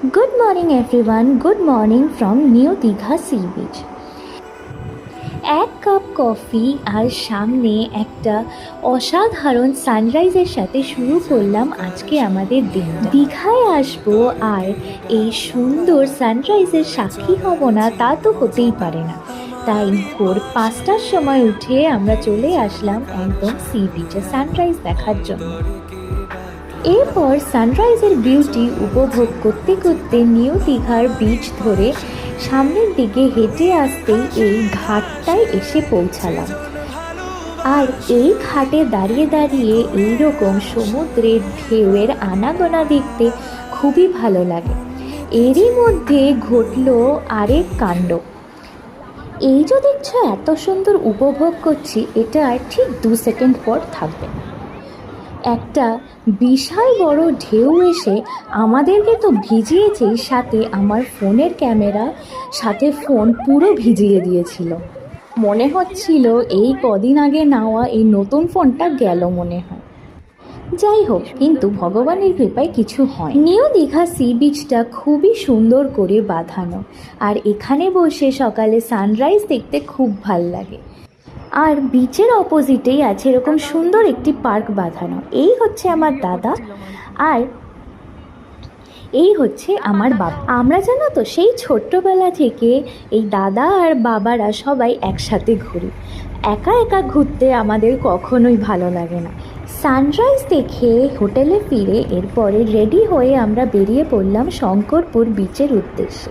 Good morning everyone, good morning from New Digha Sea Beach. এক cup coffee আর সামনে একটা অসাধারণ সানরাইজের সাথে শুরু করলাম আজকে আমাদের দিন। দীঘায় আসবো আর এই সুন্দর সানরাইজের সাক্ষী হব না তা তো হতেই পারে না। তাই ভোর 5টার সময় উঠে আমরা চলে আসলাম একদম সি বিচে সানরাইজ দেখার জন্য। এরপর সানরাইজের বিউটি উপভোগ করতে করতে নিউ দীঘার বিচ ধরে সামনের দিকে হেঁটে আসতেই এই ঘাটটায় এসে পৌঁছালাম। আর এই ঘাটে দাঁড়িয়ে দাঁড়িয়ে এইরকম সমুদ্রের ঢেউয়ের আনাগোনা দেখতে খুবই ভালো লাগে। এরই মধ্যে ঘটল আরেক কাণ্ড। এই যে দেখছো এত সুন্দর উপভোগ করছি, এটা ঠিক 2 সেকেন্ড পর থাকবে। একটা বিশাল বড় ঢেউ এসে আমাদেরকে তো ভিজিয়েছেই, সাথে আমার ফোনের ক্যামেরা সাথে ফোন পুরো ভিজিয়ে দিয়েছিল। মনে হচ্ছিল এই কদিন আগে নেওয়া এই নতুন ফোনটা গেল মনে হয়। যাই হোক, কিন্তু ভগবানের কৃপায় কিছু হয়। নিউ দীঘা সি বিচটা খুবই সুন্দর করে বাঁধানো, আর এখানে বসে সকালে সানরাইজ দেখতে খুব ভাল লাগে। আর বিচের অপোজিটেই আছে এরকম সুন্দর একটি পার্ক বাঁধানো। এই হচ্ছে আমার দাদা আর এই হচ্ছে আমার বাবা। আমরা জানো তো সেই ছোট্টবেলা থেকে এই দাদা আর বাবারা সবাই একসাথে ঘুরি। একা একা ঘুরতে আমাদের কখনোই ভালো লাগে না। সানরাইজ দেখে হোটেলে ফিরে এরপরে রেডি হয়ে আমরা বেরিয়ে পড়লাম শঙ্করপুর বিচের উদ্দেশ্যে।